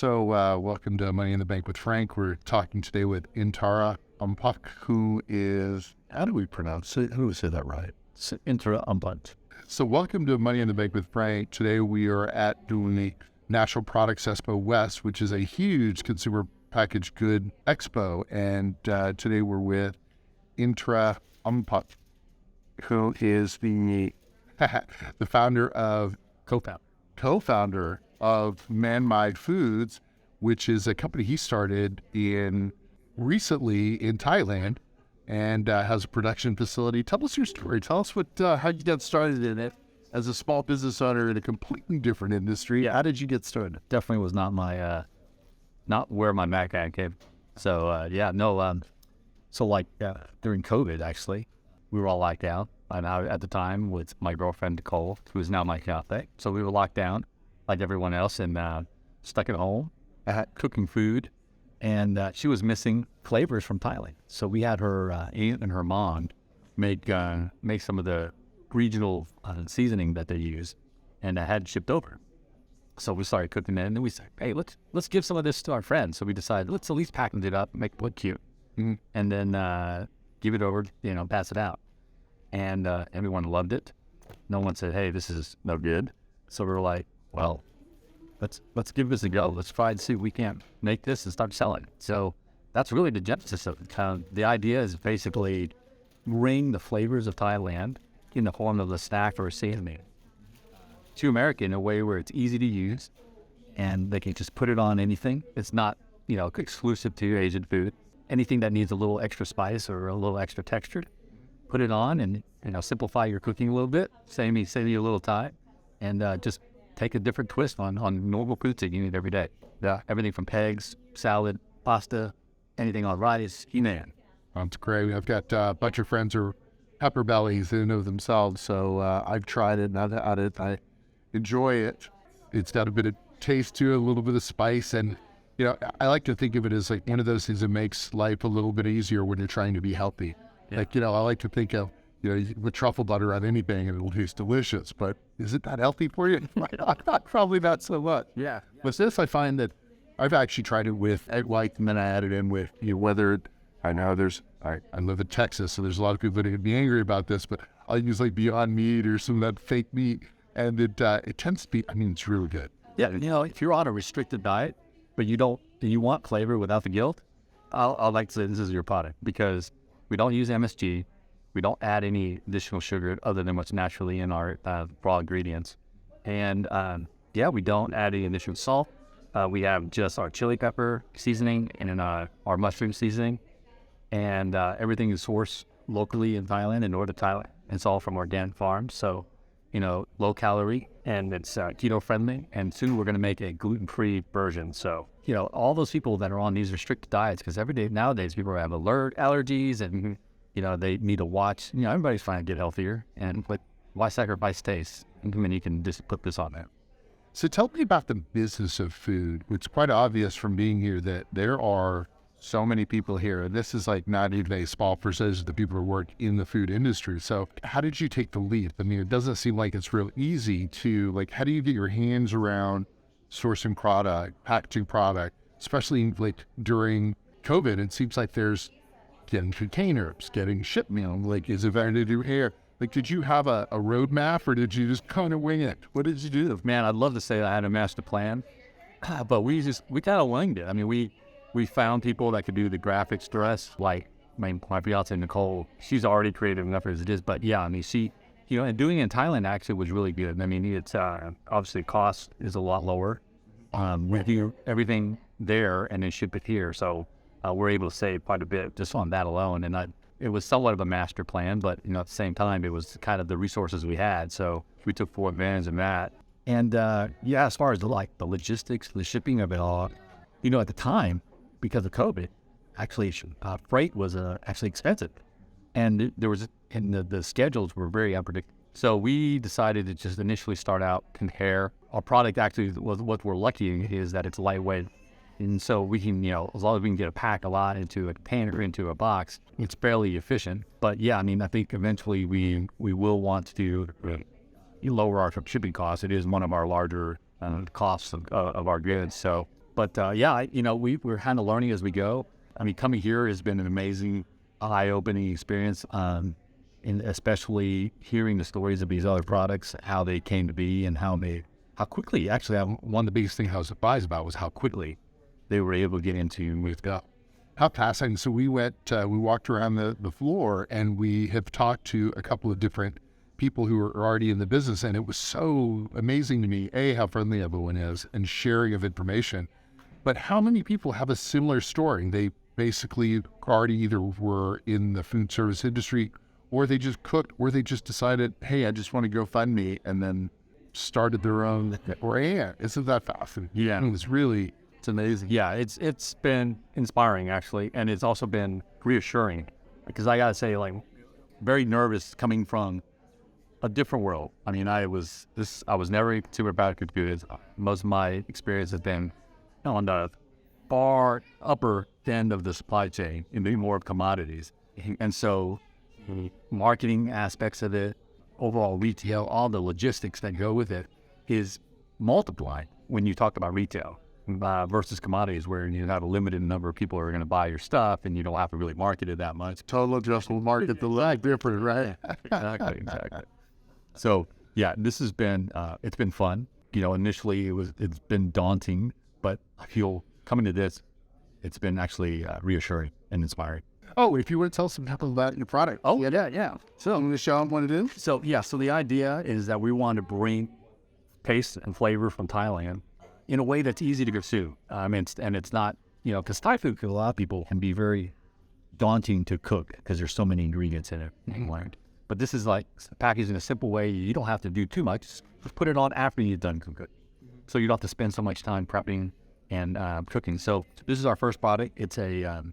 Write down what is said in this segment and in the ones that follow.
Welcome to Money in the Bank with Frank. We're talking today with Intara Umpak, who is, how do we pronounce it? How do we say that right? Intara Umpak. So welcome to Money in the Bank with Frank. Today we are doing the National Products Expo West, which is a huge consumer packaged good expo. And today we're with Intara Umpak, who is the co-founder of Man-Made Foods, which is a company he started recently in Thailand and has a production facility. Tell us your story. Tell us how you got started in it as a small business owner in a completely different industry. How did you get started? Definitely was not my, not where my background came. So, during COVID, actually, we were all locked down. And I, at the time, with my girlfriend, Nicole, who is now my fiance. So we were locked down like everyone else and stuck at home, cooking food. And she was missing flavors from Thailand. So we had her aunt and her mom make some of the regional seasoning that they use, and I had it shipped over. So we started cooking it, and then we said, hey, let's give some of this to our friends. So we decided, let's at least package it up, make it look cute, and then give it over, pass it out. And everyone loved it. No one said, hey, this is no good. So we were like, well, let's give this a go. Let's try and see if we can't make this and start selling. So that's really the genesis of it. The idea is basically bring the flavors of Thailand in the form of a snack or a seasoning to America in a way where it's easy to use and they can just put it on anything. It's not, exclusive to Asian food. Anything that needs a little extra spice or a little extra texture, put it on and, simplify your cooking a little bit, save me a little time, and just take a different twist on normal foods that you eat every day. Yeah. Everything from pegs, salad, pasta, anything on rice, That's great. I've got a bunch of friends who are pepper bellies in of themselves, so I've tried it and I've had it. I enjoy it. It's got a bit of taste to it, a little bit of spice, and I like to think of it as like one of those things that makes life a little bit easier when you're trying to be healthy. Yeah. I like to think of you put truffle butter on anything and it'll taste delicious, but is it that healthy for you? Probably not so much. Yeah. But this, I find that I've actually tried it with egg white, and then I added in with whether I know I live in Texas, so there's a lot of people that would be angry about this, but I'll use like Beyond Meat or some of that fake meat, and it tends to be. It's really good. Yeah, if you're on a restricted diet, but you want flavor without the guilt, I'll like to say this is your product because we don't use MSG. We don't add any additional sugar other than what's naturally in our raw ingredients. And we don't add any additional salt. We have just our chili pepper seasoning and then our mushroom seasoning. And everything is sourced locally in Thailand, in northern Thailand. It's all from organic farms. So, low calorie and it's keto-friendly. And soon we're going to make a gluten-free version. So, all those people that are on these restricted diets, because nowadays people have allergies and they need to watch. Everybody's trying to get healthier, but why sacrifice taste? And you can just put this on there. So tell me about the business of food. It's quite obvious from being here that there are so many people here, and this is like not even a small percentage of the people who work in the food industry. So how did you take the leap? It doesn't seem like it's real easy to, how do you get your hands around sourcing product, packaging product, especially during COVID? It seems like there's getting containers, getting shipment, is it better to do here? Did you have a roadmap or did you just kind of wing it? What did you do? Man, I'd love to say I had a master plan, but we kind of winged it. We found people that could do the graphics for us, like my fiance Nicole. She's already creative enough as it is, but she, and doing it in Thailand actually was really good. It's obviously cost is a lot lower. We do everything there and then ship it here, so we're able to save quite a bit just on that alone. And it was somewhat of a master plan, but at the same time, it was kind of the resources we had. So we took full advantage of that. And as far as the logistics, the shipping of it all, at the time, because of COVID, actually freight was actually expensive, and the schedules were very unpredictable. So we decided to just initially start out compare. Our product actually was what we're lucky is that it's lightweight. And so we can, as long as we can get a pack a lot into a container, into a box, it's fairly efficient. But I think eventually we will want to lower our shipping costs. It is one of our larger costs of our goods. So But we're kind of learning as we go. I mean, coming here has been an amazing, eye-opening experience, and especially hearing the stories of these other products, how they came to be, and how quickly. Actually, one of the biggest things I was surprised about was how quickly they were able to get into moved up. How fascinating. So we walked around the floor, and we have talked to a couple of different people who are already in the business, and it was so amazing to me, how friendly everyone is and sharing of information. But how many people have a similar story? They basically already either were in the food service industry, or they just cooked, or they just decided, hey, I just want to go find me, and then started their own. Or isn't that fascinating? Yeah, it's amazing. Yeah, it's been inspiring actually, and it's also been reassuring, because I gotta say, like, very nervous coming from a different world. I mean, I was never super bad at goods. Most of my experience has been on the far upper end of the supply chain, in the more of commodities. And so marketing aspects of it, overall retail, all the logistics that go with it is multiplied when you talk about retail versus commodities, where you have a limited number of people who are going to buy your stuff, and you don't have to really market it that much. Total addressable market, the lag different, right? Exactly. So yeah, this has been it's been fun. Initially it's been daunting, but I feel coming to this, it's been actually reassuring and inspiring. Oh, if you want to tell some people about your product. Oh, yeah. So I'm going to show them what it is. So the idea is that we want to bring taste and flavor from Thailand in a way that's easy to consume. It's not, because Thai food for a lot of people can be very daunting to cook because there's so many ingredients in it. Mm-hmm. But this is like packaged in a simple way. You don't have to do too much. Just put it on after you're done cooking. So you don't have to spend so much time prepping and cooking. So this is our first product. It's a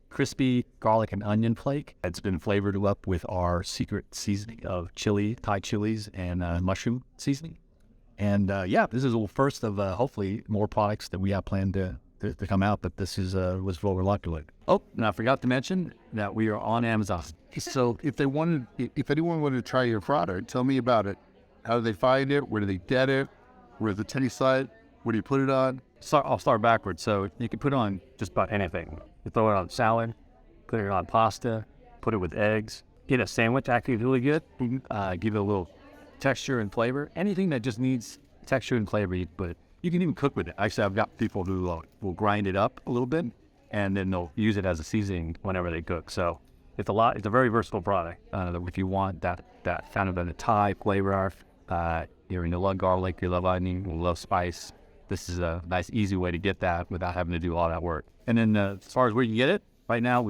crispy garlic and onion flake. It's been flavored up with our secret seasoning of Thai chilies and mushroom seasoning. And this is the first of hopefully more products that we have planned to come out. But this was what we're lucky with. Oh, and I forgot to mention that we are on Amazon. So if anyone wanted to try your product, tell me about it. How do they find it? Where do they get it? Where's the taste side? Where do you put it on? I'll start backwards. So you can put it on just about anything. You throw it on salad, put it on pasta, put it with eggs. Get a sandwich, actually really good. Give it a little texture and flavor. Anything that just needs texture and flavor, but you can even cook with it. Actually, I've got people who will grind it up a little bit, and then they'll use it as a seasoning whenever they cook. So it's a very versatile product. If you want that kind of a Thai flavor, you love garlic, you love onion, you love spice, this is a nice, easy way to get that without having to do all that work. And then as far as where you get it, right now,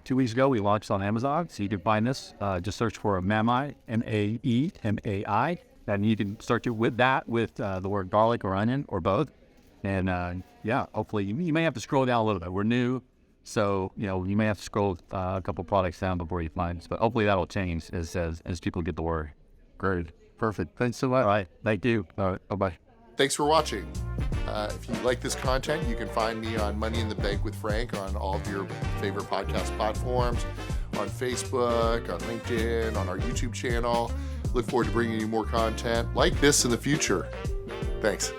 2 weeks ago, we launched on Amazon. So you can find this, just search for Mamai, M-A-E-M-A-I. And you can search it with the word garlic or onion or both. And hopefully you may have to scroll down a little bit. We're new, so you may have to scroll a couple products down before you find us. But hopefully that'll change as people get the word. Great. Perfect. Thanks so much. All right. Thank you. All right. Bye-bye. Thanks for watching. If you like this content, you can find me on Money in the Bank with Frank on all of your favorite podcast platforms, on Facebook, on LinkedIn, on our YouTube channel. Look forward to bringing you more content like this in the future. Thanks.